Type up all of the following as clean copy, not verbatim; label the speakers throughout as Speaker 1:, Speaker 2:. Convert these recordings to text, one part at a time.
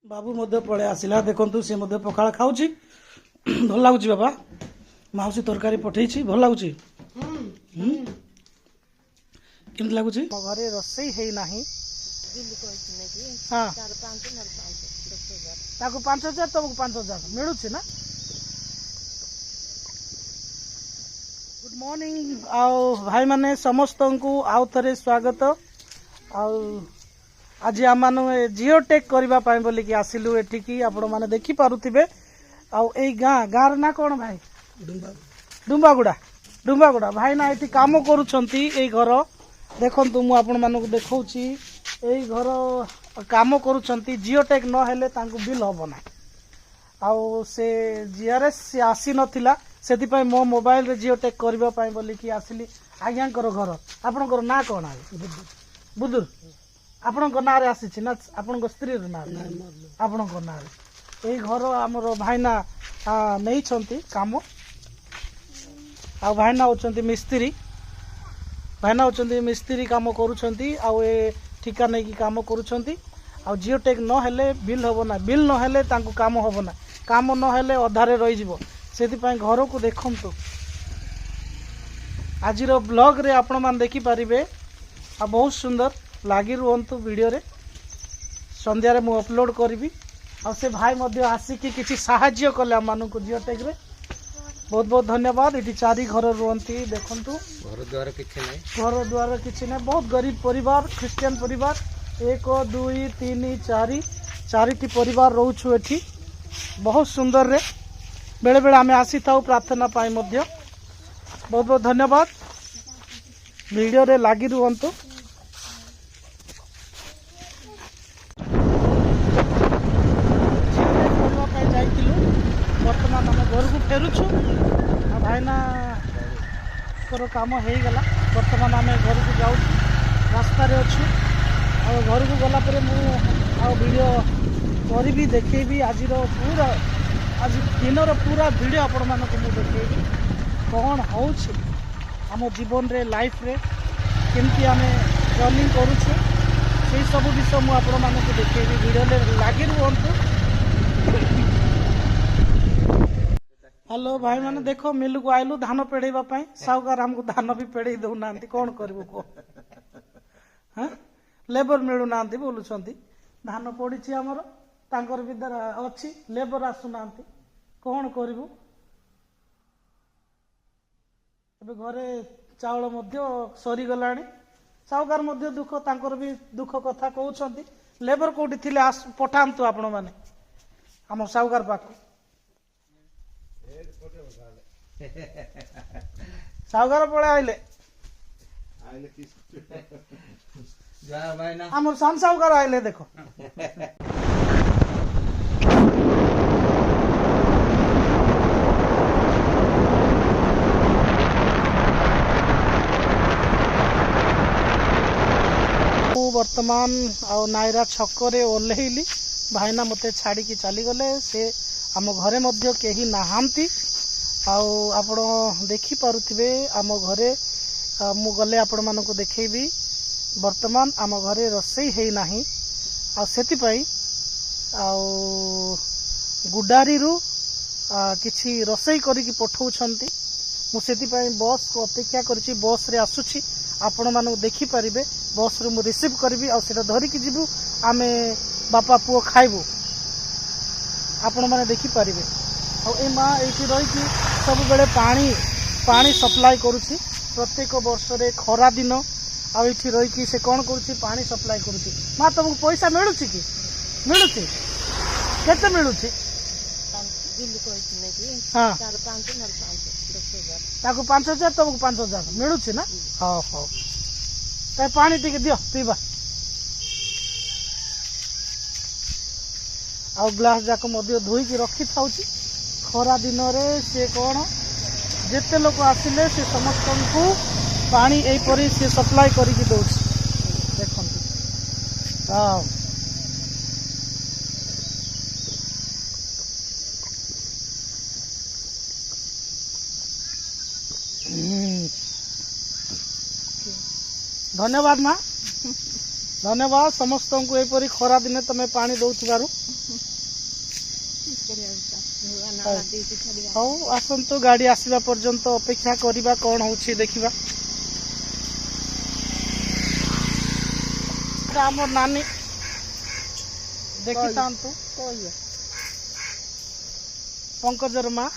Speaker 1: बाबू पड़े आसला देखु सी पखाड़ खाऊँ भल लगुच बाबा माउसी तरकारी पठे भल लगुच केमती लगुच घरे रोसई है ना हाँ 5,000 तुमको 5,000 मिलूँ ना। गुड मॉर्निंग आओ भाई माने समस्त को आउ थे स्वागत आज आम जिओ टेक करने बोलिकी आसिलु एठिकी आपण मैंने देखी पारुथिबे आउ ए गाँ ना कौन भाई डुम्बागुड़ा भाई ना ये काम करुछंती ए घर देखंतु मु आपण मानक देखौछि ए घर काम करुछंती जिओ टेक न हेले तांको बिल हबो ना आउ से जीआरएस से आसी नथिला सेति पय मो मोबाइल रे जिओ टेक करबा पय बोलिकी आसिली आज्ञाकर घर आपनकर ना कोन आइ बुदुर आपनकर ना रे आसी ना आपनकर स्त्री रे ना आपनकर ना रे ए घर हमर भाईना नै छंती काम आ भाईना होचंती मिस्त्री भाईना होचंती मिस्त्री काम करूछंती आ ए ठिका नै की काम करूछंती आ जिओ टेक न हेले बिल हबो ना बिल न हेले तांको काम हबो ना काम न हेले अधारे रहि जिवो सेति पय घर को देखंतु आजिर ब्लॉग रे आपण मान देखि पारिबे आ बहुत सुंदर लागी रुहंतु वीडियो रे संध्या रे मु अपलोड करबी आ से भाई मध्य आसिकी किछि सहाय्य कले हम मानु को जिओ टेक रे बहुत बहुत धन्यवाद। इटी चारि घर रुहंती देखंतु घर द्वार किछि नै बहुत गरीब परिवार क्रिश्चियन परिवार 1 2 3 4 चारिटी परिवार रहउछु एठी बहुत सुंदर रे बेले बेले आमे आसी थाउ प्रार्थना पाई मध्य बहुत बहुत धन्यवाद। वीडियो रे लागी रुहंतु बर्तमान आम घर को फेरुछु भाईना काम हो गला बर्तमान आम घर को जाऊँ रास्ता रे अच्छु घर को गला परे मु वीडियो करी देखेबी आज पूरा आज दिन पूरा वीडियो आपण मानक मु देखेबी कौन हो आम जीवन रे लाइफ रे केमती आम रनिंग करुछु से सब विषय मु आपण मानक देखेबी वीडियो रे लागी रुहंतु। हेलो भाई माने देखो मिलू को आइलु धान पेड़ेबा पई साउकार हमको धान भी पेड़े दउ नांती कोन करबो को हां लेबर मिलु नांती बोलुछंती धान पड़ीछि हमर तांकर विदर अछि लेबर आसु नांती कोन करबो एबे घरे चावल मध्य सरी गलाणी साउकार मध्य दुख तांकर भी दुख कथा कहउछंती लेबर कोठी थिले पठांतु आपण माने हम साउकार पाखु साउकार पड़े आइले आम सान साउकार आइले देखो वर्तमान नायरा छकरे ओल्हेली भाईना मते छाड़ी की चली गले से आम घरे मध्य केही नाहांती आपण देखी पारुथिबे आम घरे मु गले आपण मानको देखेबी वर्तमान आम घरे रोसई है नाही आ सेति पई आ गुडारी रु किछि रोसई करी की पठौछंती मु सेति पई बस को अपेक्षा करछि बस रे आसुछि आपण मानको देखि परिबे बस रे मु रिसीव करबी आ सेटा धरि की जिबु आमे बापा पुओ खाइबु आपण माने देखि परिबे आ ए मां एठी रही की सब बेले पानी सप्लाई करुछि प्रत्येक वर्ष रे खरा दिन आठी रही से कौन करुछि पानी सप्लाई करुछि मां तुमको पैसा मिलुछि कि मिलुछि केते मिलुछि हां 5,000 तुमको 5,000 मिलुछि ना हां हां ते पानी टिके दियो पीबा आ ग्लास जाक मध्य धोई की रखी थाउछि खरा दिन रे से कौन जेते लोक आसिले से समस्त को पानी एपरी से सप्लाई करिकी दउछि देखंतु हां धन्यवाद माँ धन्यवाद समस्त को एपरी खरा दिन तुम पानी दौथबारु हौ आसतु गाड़ी आसवा पर्यंत अपेक्षा करवा कौन हो देखा आम नानी देखी था पंकजर माँ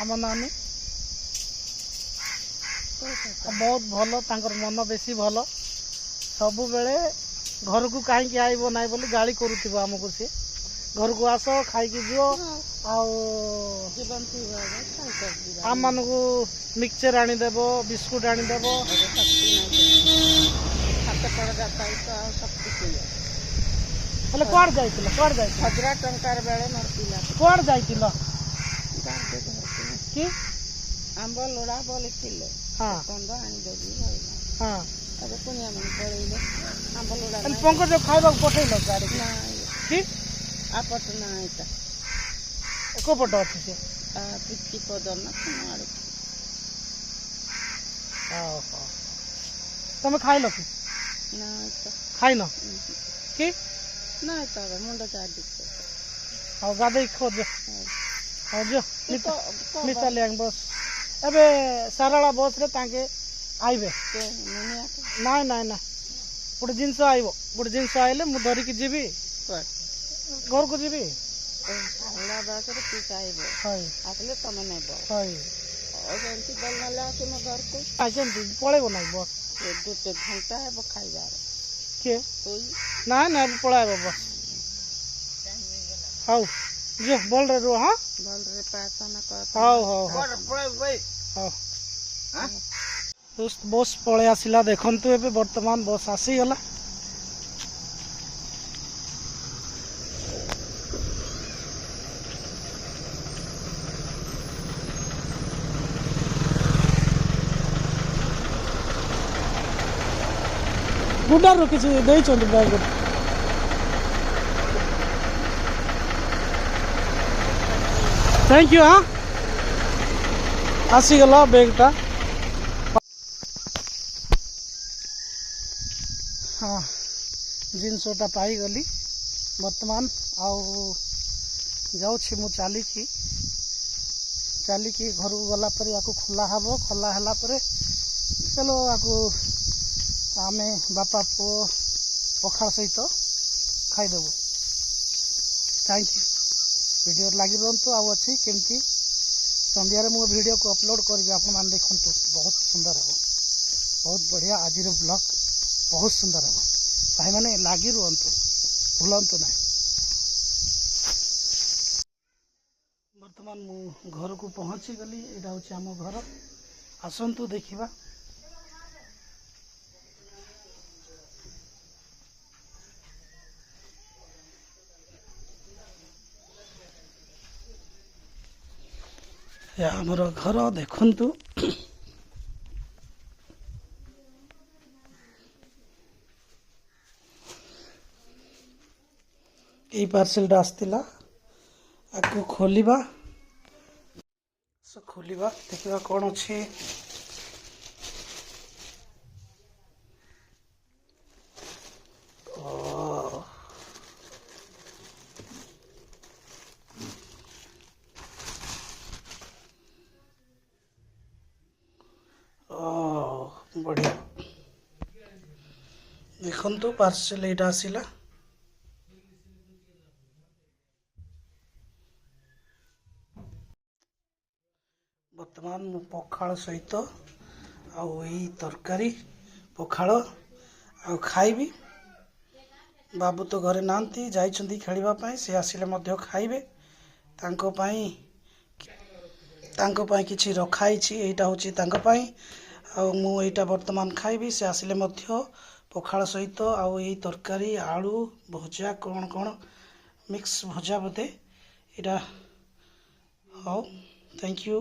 Speaker 1: आम नानी बहुत भल तांकर मन बेसी भल सबु बेले घर को कहीं आइब ना बोली गाड़ी करूब आमको सी घर को आस खाई जो आम मान मिक्सचर आनीदेव बिस्कुट आनीदेव हेले कुआड़ जाइतिल कुआड़ जाइतिल 1000 टंकार बेले मोर पिला कुआड़ जाइतिल कि आंब लोड़ा बोलिथिले हां कंद आनी देबी होइला हां अब पुनिया मन पळैले आंब लोड़ा अन पंकज खाइबा पठैलो गाड़ी ना कि आपट ना आइता एको पट अछि से पिच्ची पदर ना खानाड़ ओहो तमे खाइलो कि ना आइता खाइनो कि ना आइता मुंडा चार दिक्कत हां गादे खोज हां जो मिताली आंग बस एबे साराला बस रे ताके आइबे नाई नाई ना गोटे जिनस आइब गोटे जिनस आइले मु धरिक जीवी घर को जीवी साराला बस रे पीस आइब हाय आसले तमे नेबो हाय ओ जेंती बल नला आसे म घर को आजन पळेबो नाई बस 2 घंटा है वो खाई जा रहा के ना ना पळाइबो बस हाउ जो बोल रे रो हां बोल रे पैसा ना कर हाउ हाउ पळाइ भाई हाउ हां दोस्त बस पळे आसिला देखंतु एबे वर्तमान बस आसी गला गुडार रो किछ देइ चंद बैग थैंक यू हाँ आसीगला बैगटा हाँ जिनसटा पाईगली वर्तमान आउ जाऊँ मु चलिकी घर को गला पर या खोला हम खोला है चलो आपको आम बापा पु पखाड़ सहित खाईदेबू थैंक यू वीडियो लगी रुहतु आउ अच्छी केमती संध्यारे मो वीडियो को अपलोड करी आपण मैंने देखु बहुत सुंदर है बहुत बढ़िया आज ब्लॉग बहुत सुंदर है भाई मैंने लगी रुहतु भूलतु ना वर्तमान मु घर को पहुँची गली यहाँ हूँ आम घर आसतु देखा आमर घर देखंतु ये पार्सलटा आसला आपको खोलिबा खोलिबा देखिबा कौन अच्छे बढ़िया देखो पार्सल यहाँ आसला वर्तमान मु पखाड़ सहित आई तरकारी पखाड़ आ खाइबी बाबू तो घरे नांती जाइछंती खेलिबा पई से आसिले मध्य खाइबे तांको पई किछि रखाई छी एटा होची तांको पई आ मु एटा वर्तमान खाइबी से आसिले मध्य पखाड़ सहित आउ ये तरकारी आलू भजा कौन कौन मिक्स भजा बोधे यहाँ हाँ थैंक यू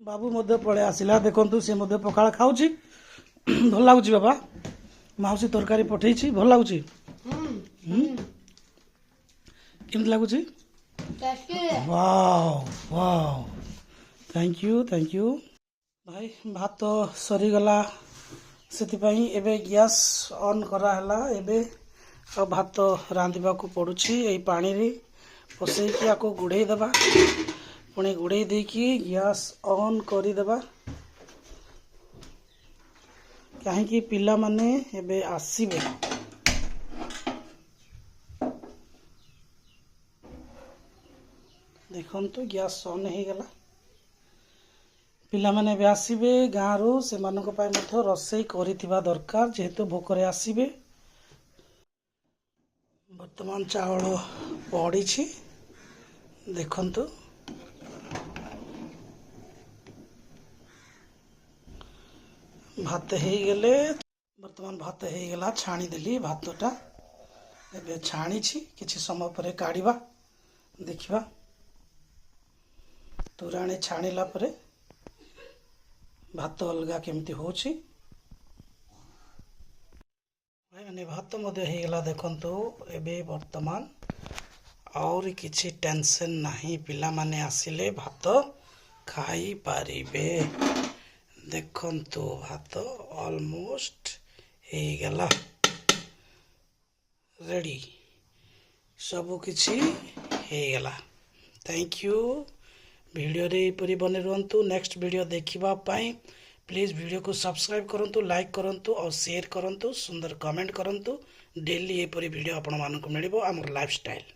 Speaker 1: बाबू मध्य पळे आसिला देखंतु से मध्य पखाड़ खाऊची भल लागुची बाबा माउसी तरकारी पठेइची भल लागुची केमति लागुची वाओ वाओ थैंक यू भाई भात सरीगला से एबे गैस ऑन करा हला एबे ଆଉ ଭାତ ରାନ୍ଧିବାକୁ ପଡ଼ୁଛି ଏଇ ପାଣିରେ ପଶେଇକି ଆକୁ ଘୋଡ଼େଇ ଦେବା ପୁଣି ଘୋଡ଼େଇ ଦେଇକି ଗ୍ୟାସ୍ ଅନ୍ କରିଦେବା କାହିଁକି ପିଲାମାନେ ଏବେ ଆସିବେ ଦେଖନ୍ତୁ ଗ୍ୟାସ୍ ଅନ୍ ହେଇଗଲା ପିଲାମାନେ ଏବେ ଆସିବେ ଗାଁରୁ ସେମାନଙ୍କ ପାଇଁ ମଧ୍ୟ ରୋଷେଇ କରିଥିବା ଦରକାର ଯେହେତୁ ଭୋକରେ ଆସିବେ ବର୍ତ୍ତମାନ ଚାଉଳ ପଡ଼ିଛି ଦେଖନ୍ତୁ ଭାତ ହେଇଗଲେ ବର୍ତ୍ତମାନ ଭାତ ହେଇଗଲା ଛାଣିଦେଲି ଭାତଟା ଏବେ ଛାଣିଛି କିଛି ସମୟ ପରେ କାଢ଼ିବା ଦେଖିବା ତୋରାଣି ଛାଣିଲା ପରେ ଭାତ ଅଲଗା କେମିତି ହେଉଛି ମାନେ ଭାତ ମଧ୍ୟ ହେଇଗଲା ଦେଖନ୍ତୁ ଏବେ ବର୍ତ୍ତମାନ ଆହୁରି କିଛି ଟେନସନ୍ ନାହିଁ ପିଲାମାନେ ଆସିଲେ ଭାତ ଖାଇପାରିବେ ଦେଖନ୍ତୁ ଭାତ ଅଲମୋଷ୍ଟ ହେଇଗଲା ରେଡ଼ି ସବୁକିଛି ହେଇଗଲା ଥ୍ୟାଙ୍କ ୟୁ ଭିଡ଼ିଓରେ ଏହିପରି ବନେଇ ରୁହନ୍ତୁ ନେକ୍ସଟ ଭିଡ଼ିଓ ଦେଖିବା ପାଇଁ ପ୍ଲିଜ୍ ଭିଡ଼ିଓକୁ ସବସ୍କ୍ରାଇବ୍ କରନ୍ତୁ ଲାଇକ୍ କରନ୍ତୁ ଆଉ ସେୟାର କରନ୍ତୁ ସୁନ୍ଦର କମେଣ୍ଟ କରନ୍ତୁ ଡେଲି ଏହିପରି ଭିଡ଼ିଓ ଆପଣମାନଙ୍କୁ ମିଳିବ ଆମର ଲାଇଫଷ୍ଟାଇଲ୍